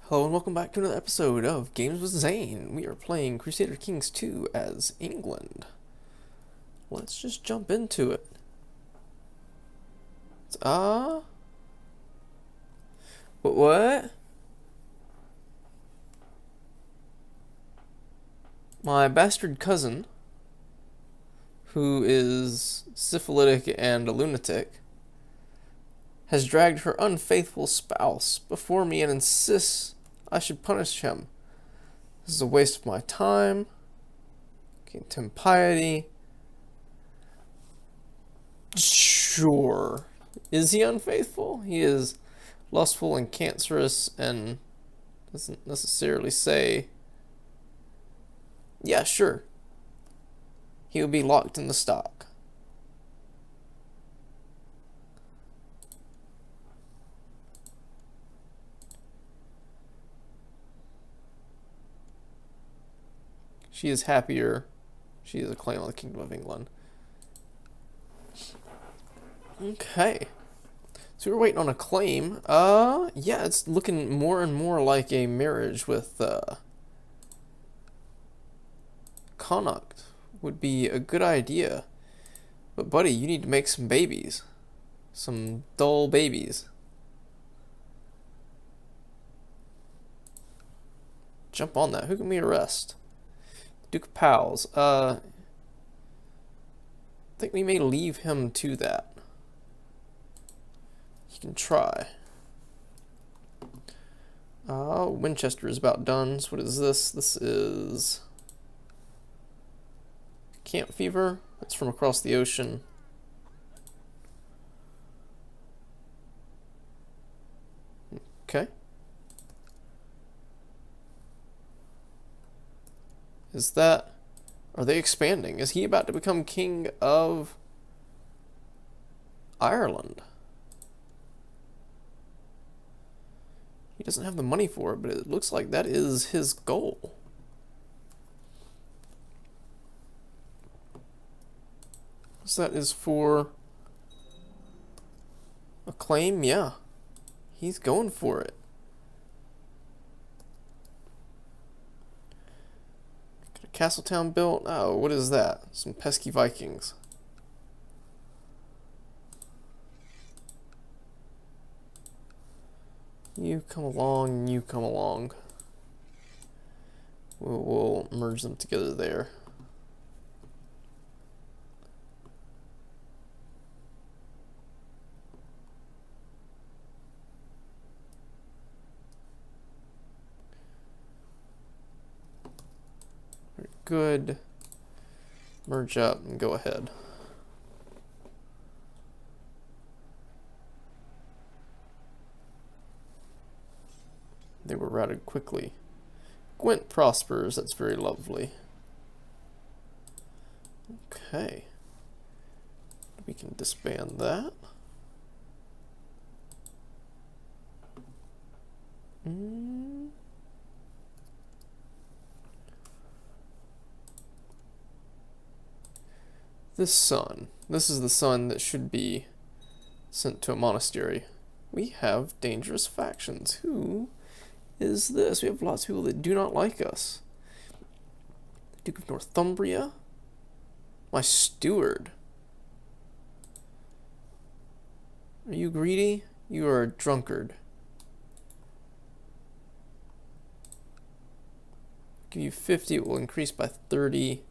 Hello and welcome back to another episode of Games with Zane. We are playing Crusader Kings 2 as England. Let's just jump into it. What? My bastard cousin, who is syphilitic and a lunatic, has dragged her unfaithful spouse before me and insists I should punish him. This is a waste of my time, gain impiety. Sure. Is he unfaithful? He is lustful and cancerous and doesn't necessarily say. Yeah, sure. He will be locked in the stock. She is happier. She is a claim on the Kingdom of England. Okay. So we're waiting on a claim. Yeah, it's looking more and more like a marriage with, Connacht would be a good idea. But buddy, you need to make some babies. Some dull babies. Jump on that. Who can we arrest? Duke of Powell's. I think we may leave him to that. You can try. Winchester is about done. So what is this? This is camp fever. That's from across the ocean. Okay. Is that... Are they expanding? Is he about to become king of Ireland? He doesn't have the money for it, but it looks like that is his goal. So that is for a claim? Yeah. He's going for it. Got a castle town built? Oh, what is that? Some pesky Vikings. You come along, you come along. We'll merge them together there. Very good. Merge up and go ahead. They were routed quickly. Gwent prospers, that's very lovely. Okay. We can disband that. This son. This is the son that should be sent to a monastery. We have dangerous factions. Who is this? We have lots of people that do not like us. Duke of Northumbria? My steward. Are you greedy? You are a drunkard. Give you 50, it will increase by 30.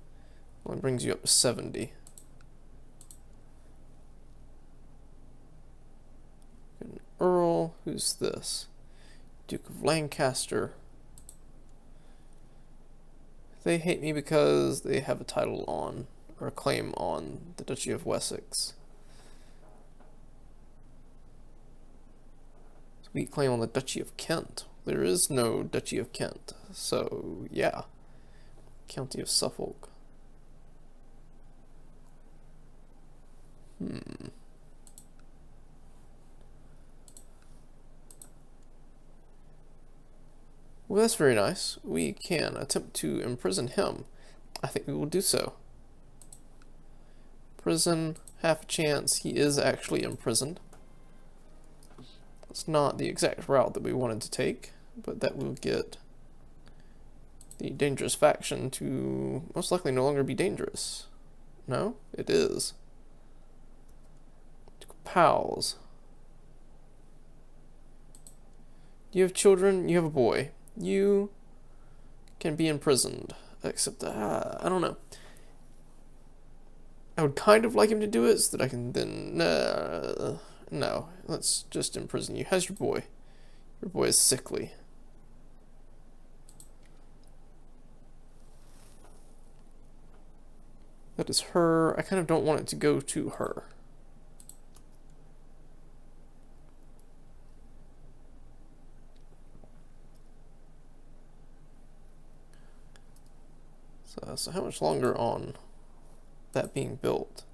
Well, it brings you up to 70. An Earl, who's this? Duke of Lancaster. They hate me because they have a title on, or a claim on, the Duchy of Wessex. So we claim on the Duchy of Kent. There is no Duchy of Kent, so yeah. County of Suffolk. Well, that's very nice. We can attempt to imprison him. I think we will do so. Prison, half a chance. He is actually imprisoned. It's not the exact route that we wanted to take. but that will get the dangerous faction to most likely no longer be dangerous. No? It is. Pals. You have children, you have a boy. You can be imprisoned. Except, I don't know. I would kind of like him to do it so that I can then... no, let's just imprison you. How's your boy? Your boy is sickly. That is her. I kind of don't want it to go to her. So how much longer on that being built?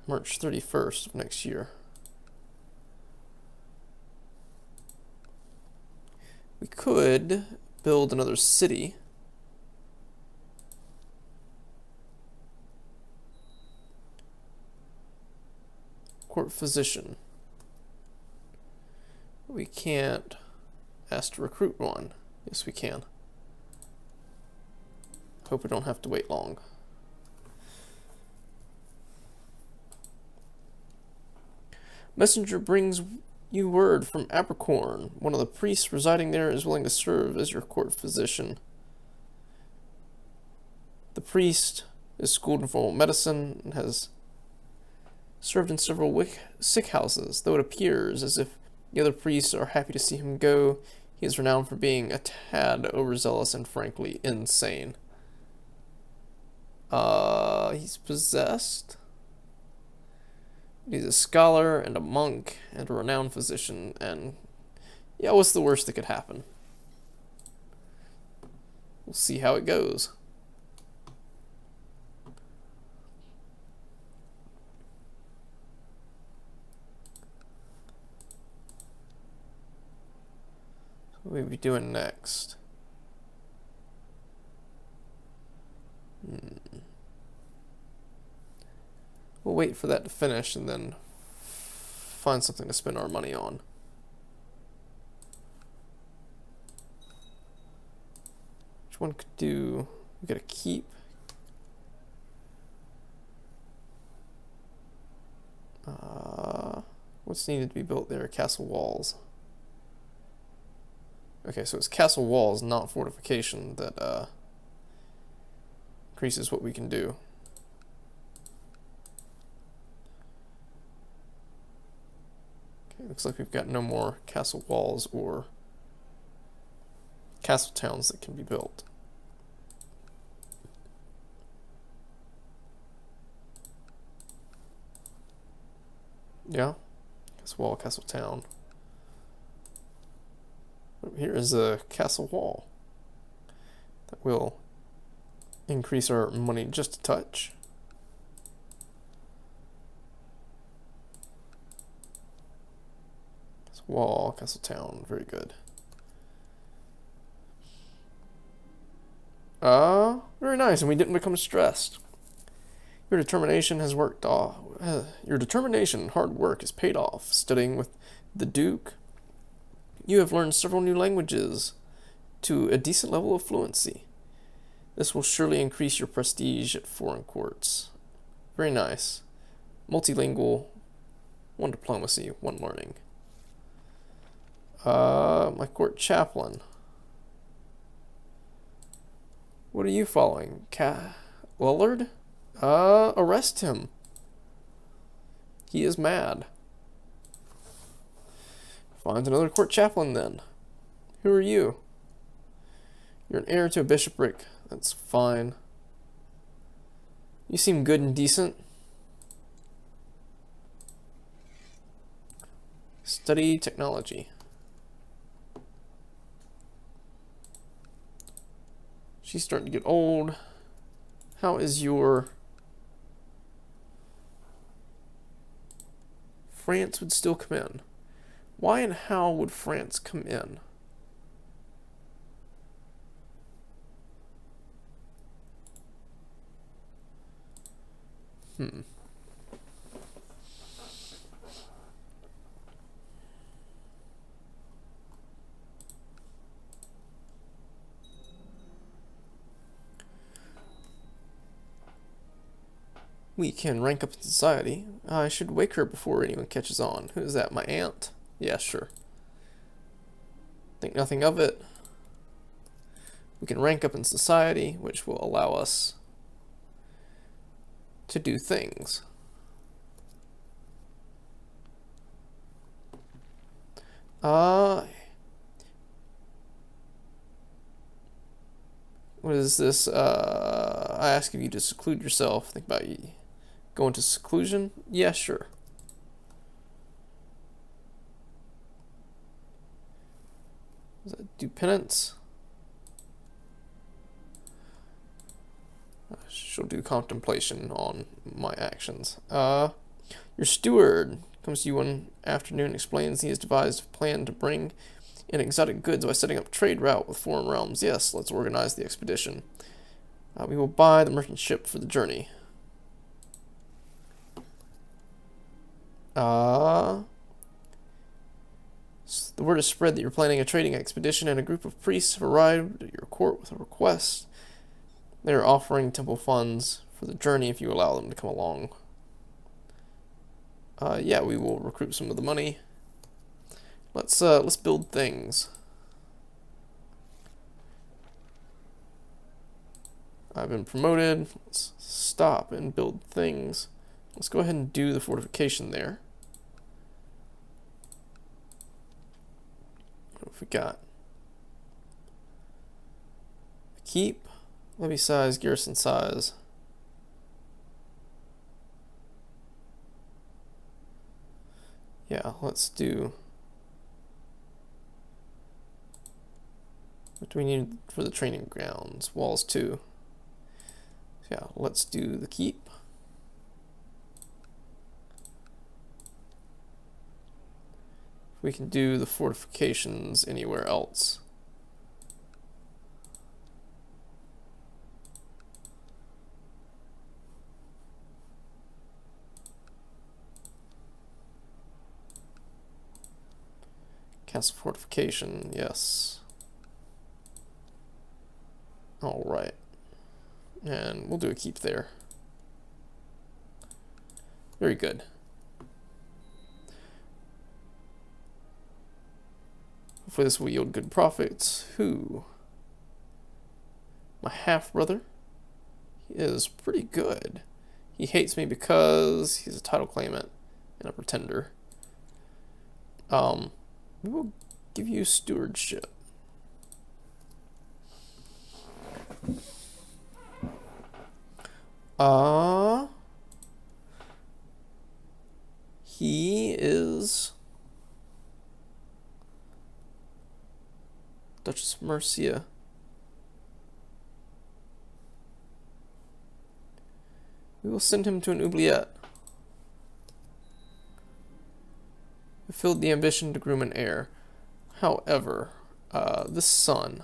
March 31st of next year. We could build another city. Court physician. We can't ask to recruit one. Yes, we can. Hope we don't have to wait long. Messenger brings you word from Abercorn. One of the priests residing there is willing to serve as your court physician. The priest is schooled in formal medicine and has served in several sick houses, though it appears as if the other priests are happy to see him go. He is renowned for being a tad overzealous and frankly insane. He's possessed. He's a scholar and a monk and a renowned physician, and yeah, what's the worst that could happen? We'll see how it goes. What will we be doing next? We'll wait for that to finish and then find something to spend our money on. Which one could do... We gotta keep... what's needed to be built there? Castle walls. Okay, so it's castle walls, not fortification, that increases what we can do. Okay, looks like we've got no more castle walls or castle towns that can be built. Yeah, castle wall, castle town. Here is a castle wall that will increase our money just a touch. Castle wall, castle town, very good. Very nice, and we didn't become stressed. Your determination has worked off. Your determination and hard work has paid off. Studying with the Duke, you have learned several new languages to a decent level of fluency. This will surely increase your prestige at foreign courts. Very nice. Multilingual, 1 diplomacy, 1 learning. My court chaplain. What are you following? Willard? Arrest him. He is mad. Find another court chaplain then. Who are you? You're an heir to a bishopric. That's fine. You seem good and decent. Study technology. She's starting to get old. How is your... France would still come in. Why and how would France come in? We can rank up in society. I should wake her before anyone catches on. Who is that, my aunt? Yeah, sure. Think nothing of it. We can rank up in society, which will allow us to do things. What is this? I ask if you to seclude yourself. Think about you go into seclusion? Yeah, sure. Does that do penance? She'll do contemplation on my actions. Your steward comes to you one afternoon, explains he has devised a plan to bring in exotic goods by setting up trade route with foreign realms. Yes, let's organize the expedition. We will buy the merchant ship for the journey. The word is spread that you're planning a trading expedition, and a group of priests have arrived at your court with a request. They are offering temple funds for the journey if you allow them to come along. Yeah, we will recruit some of the money. Let's build things. I've been promoted. Let's stop and build things. Let's go ahead and do the fortification there. What have we got? Keep. Levy size, garrison size. Yeah, let's do... What do we need for the training grounds? Walls too. Yeah, let's do the keep. We can do the fortifications anywhere else. Castle fortification, yes. Alright. And we'll do a keep there. Very good. Hopefully this will yield good profits. Who? My half-brother? He is pretty good. He hates me because he's a title claimant and a pretender. We will give you stewardship. He is Duchess of Mercia. We will send him to an oubliette. Fulfilled the ambition to groom an heir. However, this son...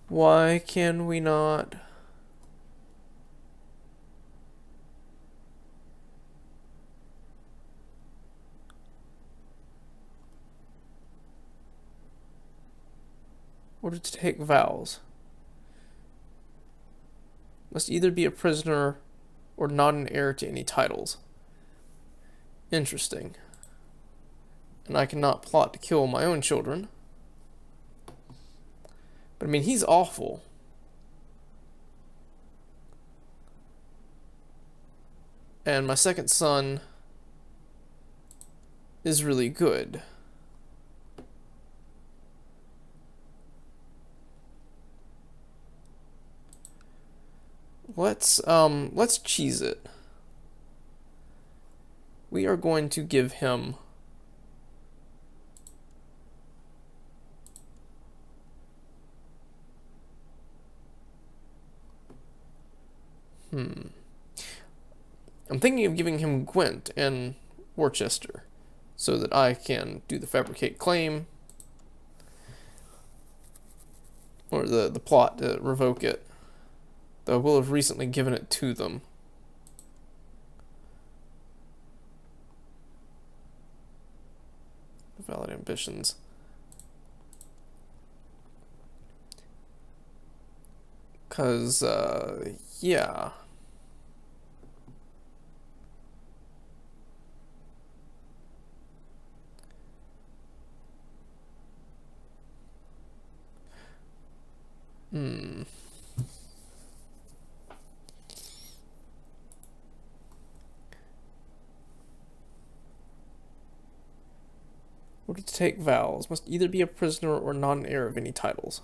Why can we not... Order to take vows. Must either be a prisoner or not an heir to any titles. Interesting. And I cannot plot to kill my own children. But I mean, he's awful. And my second son is really good. Let's cheese it. We are going to give him I'm thinking of giving him Gwent and Worcester so that I can do the fabricate claim or the plot to revoke it. Though I will have recently given it to them. Valid ambitions. 'Cause, yeah. Hmm. Order to take vows. Must either be a prisoner or not an heir of any titles.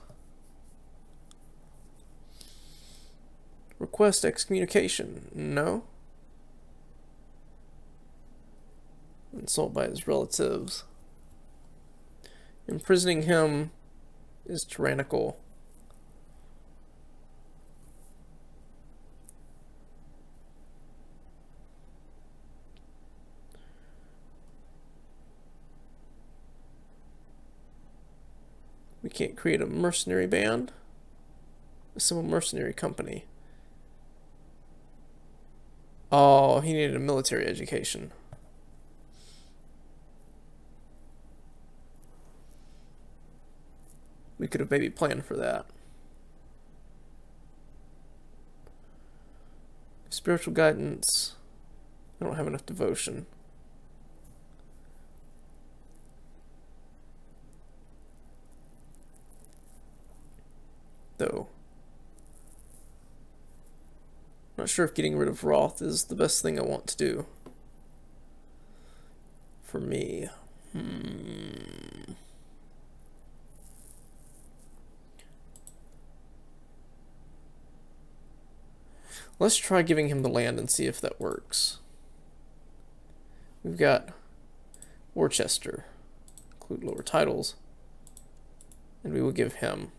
Request excommunication. No. Insult by his relatives. Imprisoning him is tyrannical. We can't create a mercenary band. A simple mercenary company. Oh, he needed a military education. We could have maybe planned for that. Spiritual guidance. I don't have enough devotion. Though. Not sure if getting rid of Roth is the best thing I want to do. For me. Let's try giving him the land and see if that works. We've got Worcester. Include lower titles. And we will give him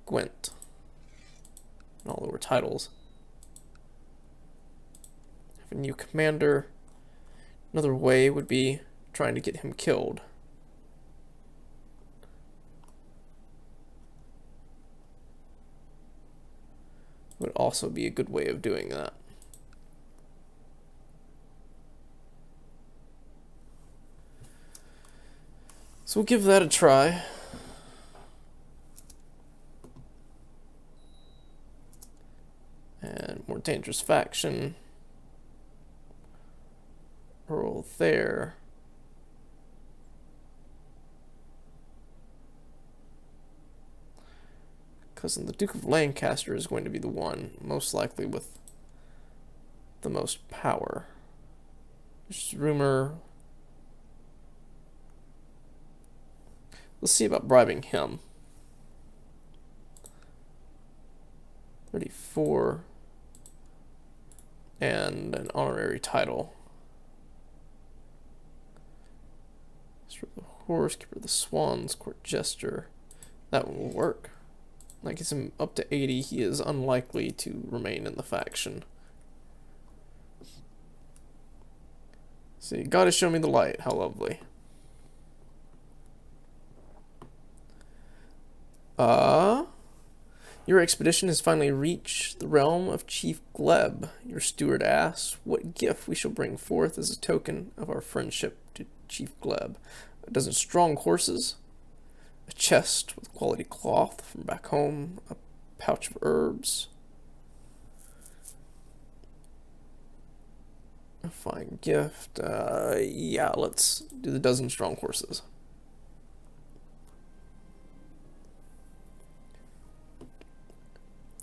Gwent. And all lower titles. Have a new commander. Another way would be trying to get him killed. Would also be a good way of doing that. So we'll give that a try. And more dangerous faction. Earl there. Cousin, the Duke of Lancaster is going to be the one, most likely with the most power. There's rumor. Let's see about bribing him. 34. And an honorary title. Master of the Horse, Keeper of the Swans, Court Jester. That one will work. That gets him up to 80. He is unlikely to remain in the faction. See, God has shown me the light. How lovely. Your expedition has finally reached the realm of Chief Gleb. Your steward asks what gift we shall bring forth as a token of our friendship to Chief Gleb. A dozen strong horses, a chest with quality cloth from back home, a pouch of herbs, a fine gift. Yeah, let's do the dozen strong horses.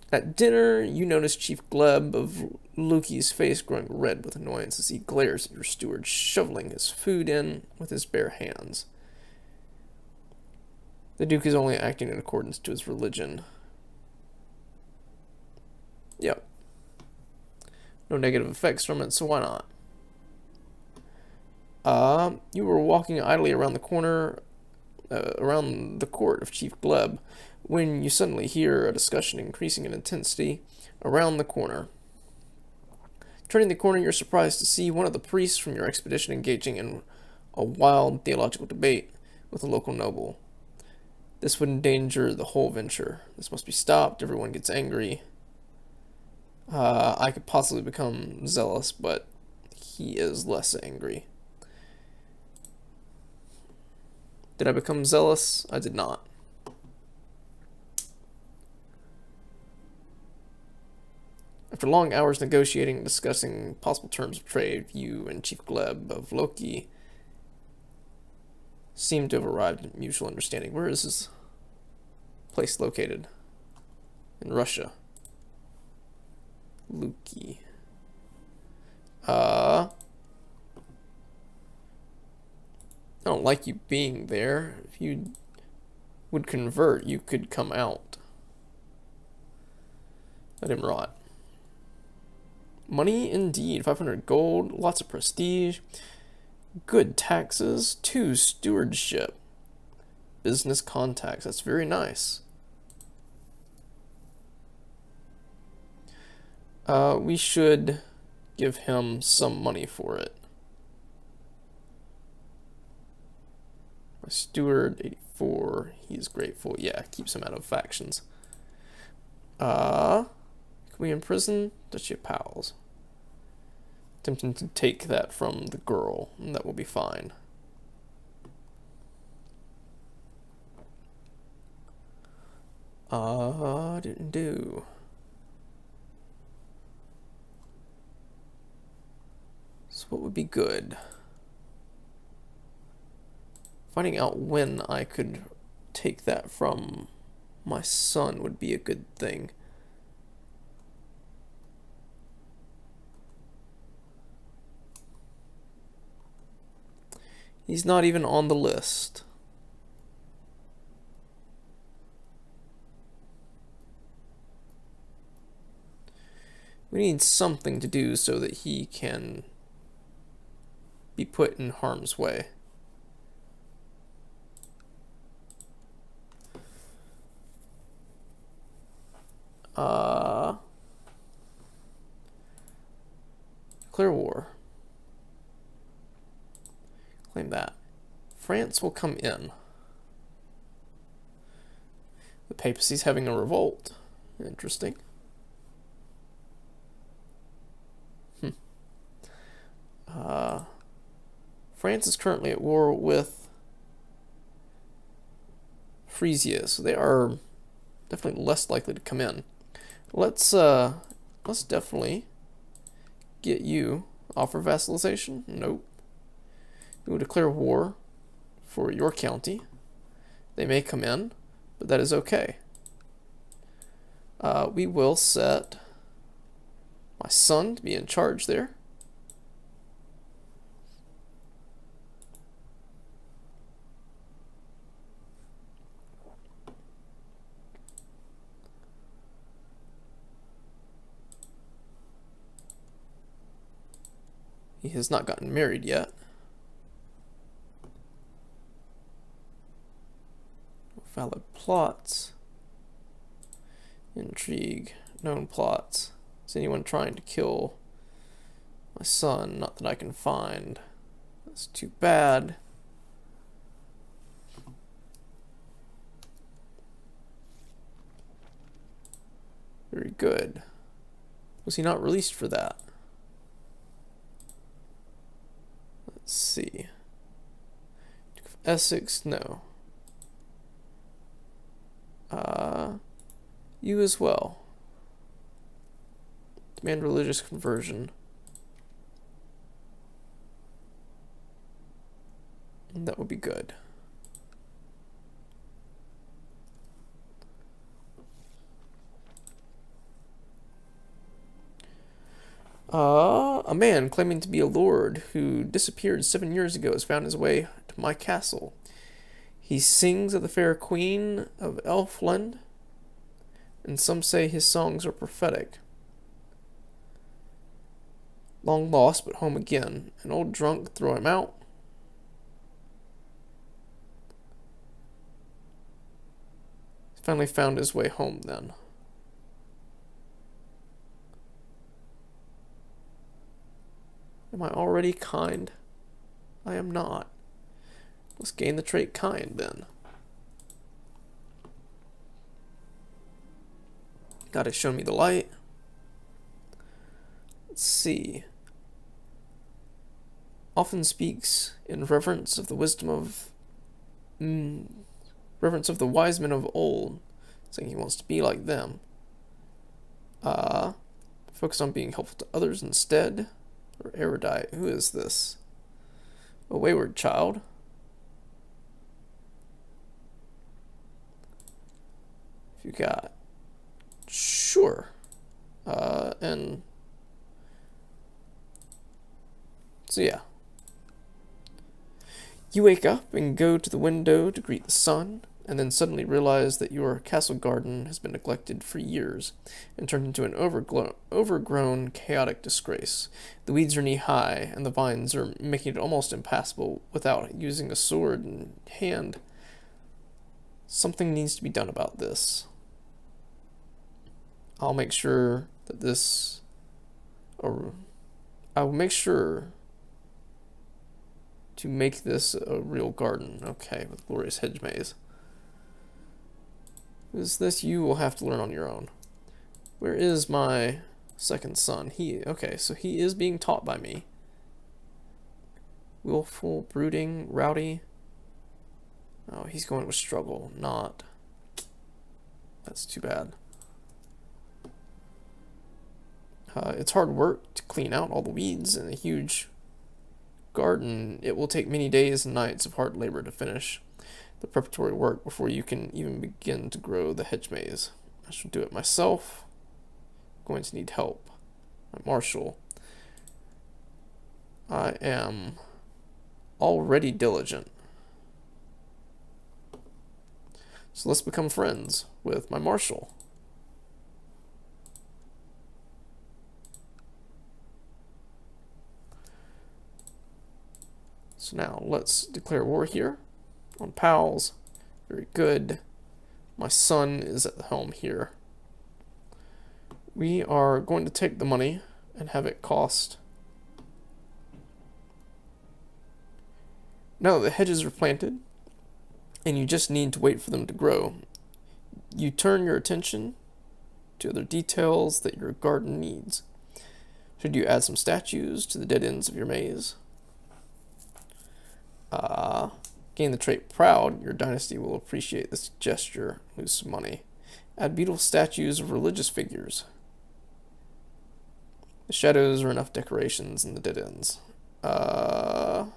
At dinner, you notice Chief Gleb of Luki's face growing red with annoyance as he glares at your steward, shoveling his food in with his bare hands. The Duke is only acting in accordance to his religion. Yep. No negative effects from it, so why not? You were walking idly around the corner, around the court of Chief Gleb, when you suddenly hear a discussion increasing in intensity around the corner. Turning the corner, you're surprised to see one of the priests from your expedition engaging in a wild theological debate with a local noble. This would endanger the whole venture. This must be stopped. Everyone gets angry. I could possibly become zealous, but he is less angry. Did I become zealous? I did not. After long hours negotiating and discussing possible terms of trade, you and Chief Gleb of Loki seem to have arrived at mutual understanding. Where is this place located? In Russia. Loki. I don't like you being there. If you would convert, you could come out. Let him rot. Money indeed. 500 gold, lots of prestige, good taxes, 2 stewardship, business contacts. That's very nice. We should give him some money for it. My steward, 84. He's grateful. Yeah, keeps him out of factions. Can we imprison Duchy of Pals? Attempting to take that from the girl, and that will be fine. Didn't do. So what would be good? Finding out when I could take that from my son would be a good thing. He's not even on the list. We need something to do so that he can be put in harm's way. Declare war. Claim that. France will come in. The papacy's having a revolt. Interesting. France is currently at war with Frisia, so they are definitely less likely to come in. Let's definitely get you. Offer vassalization? Nope. We will declare war for your county. They may come in, but that is okay. We will set my son to be in charge there. He has not gotten married yet. Valid plots. Intrigue. Known plots. Is anyone trying to kill my son? Not that I can find. That's too bad. Very good. Was he not released for that? Let's see. Duke of Essex, no. You as well. Demand religious conversion. And that would be good. A man claiming to be a lord who disappeared 7 years ago has found his way to my castle. He sings of the fair queen of Elfland, and some say his songs are prophetic. Long lost, but home again. An old drunk threw him out. He's finally found his way home then. Am I already kind? I am not. Let's gain the trait kind then. God has shown me the light. Let's see. Often speaks in reverence of the wisdom of reverence of the wise men of old, saying he wants to be like them. Focus on being helpful to others instead. Or erudite. Who is this? A wayward child. If you got... Sure. And... So yeah. You wake up and go to the window to greet the sun, and then suddenly realize that your castle garden has been neglected for years and turned into an overgrown, chaotic disgrace. The weeds are knee-high, and the vines are making it almost impassable without using a sword in hand. Something needs to be done about this. I'll make sure that this... Or I will make sure to make this a real garden. Okay, with glorious hedge maze. Is this? You will have to learn on your own. Where is my second son? Okay, so he is being taught by me. Willful, brooding, rowdy. Oh, he's going with struggle, not. That's too bad. It's hard work to clean out all the weeds in a huge garden. It will take many days and nights of hard labor to finish the preparatory work before you can even begin to grow the hedge maze. I shall do it myself. I'm going to need help. I'm Marshall. I am already diligent. So let's become friends with my Marshall. So now let's declare war here on pals. Very good. My son is at the helm here. We are going to take the money and have it cost. Now that the hedges are planted, and you just need to wait for them to grow, you turn your attention to other details that your garden needs. Should you add some statues to the dead ends of your maze? Gain the trait proud. Your dynasty will appreciate this gesture. Lose some money. Add beautiful statues of religious figures. The shadows are enough decorations in the dead ends. The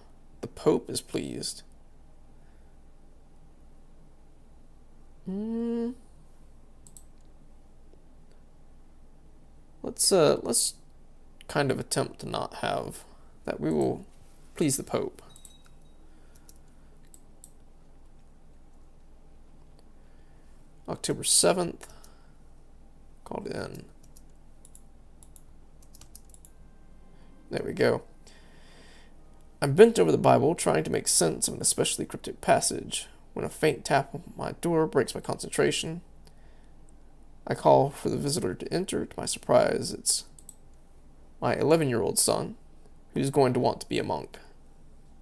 Pope is pleased. Let's kind of attempt to not have that. We will please the Pope. October 7th. Called in. There we go. I'm bent over the Bible, trying to make sense of an especially cryptic passage, when a faint tap on my door breaks my concentration. I call for the visitor to enter. To my surprise, it's my 11-year-old son, who's going to want to be a monk.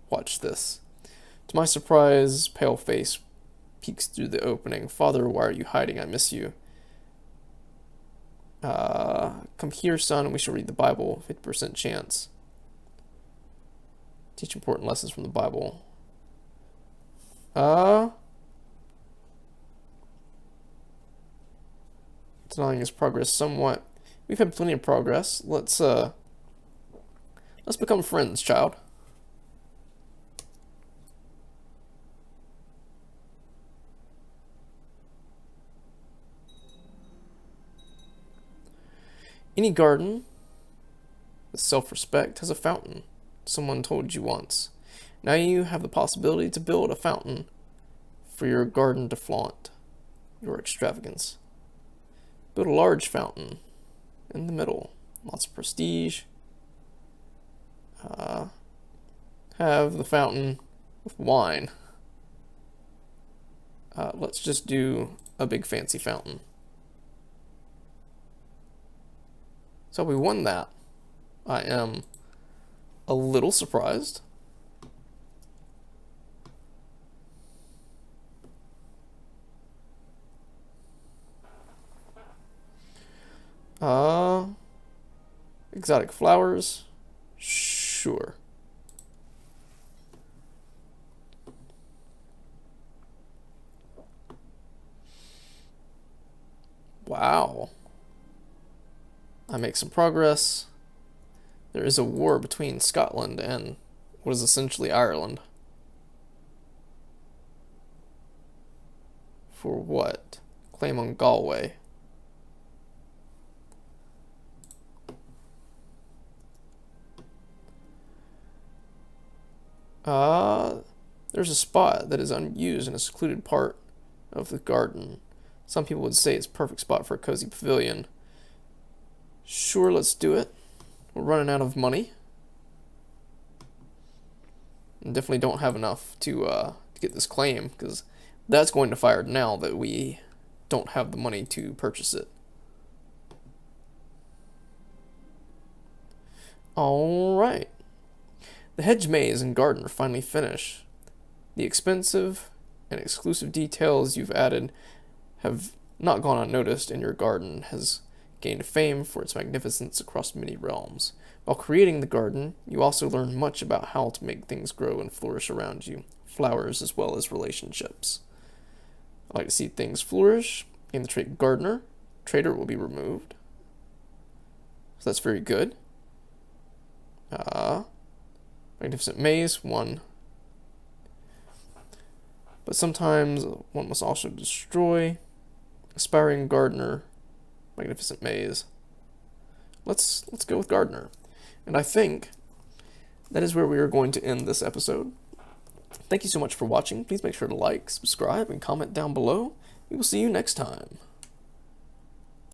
Watch this. To my surprise, pale face peeks through the opening. Father, why are you hiding? I miss you. Come here, son, and we shall read the Bible. 50% chance. Teach important lessons from the Bible. Denying his progress somewhat. We've had plenty of progress. Let's become friends, child. Any garden with self-respect has a fountain, someone told you once. Now you have the possibility to build a fountain for your garden to flaunt your extravagance. Build a large fountain in the middle. Lots of prestige. Have the fountain with wine. Let's just do a big fancy fountain. So we won that. I am a little surprised. Exotic flowers. Sure. Wow. I make some progress. There is a war between Scotland and what is essentially Ireland. For what? Claim on Galway. There's a spot that is unused in a secluded part of the garden. Some people would say it's a perfect spot for a cozy pavilion. Sure, let's do it. We're running out of money. And definitely don't have enough to get this claim, because that's going to fire now that we don't have the money to purchase it. Alright. The hedge maze and garden are finally finished. The expensive and exclusive details you've added have not gone unnoticed, and your garden has gained fame for its magnificence across many realms. While creating the garden, you also learn much about how to make things grow and flourish around you, flowers as well as relationships. I like to see things flourish. In the trait gardener, trader will be removed. So that's very good. Magnificent maze, 1. But sometimes one must also destroy. Aspiring gardener, magnificent maze. Let's go with gardener. And I think that is where we are going to end this episode. Thank you so much for watching. Please make sure to like, subscribe, and comment down below. We will see you next time.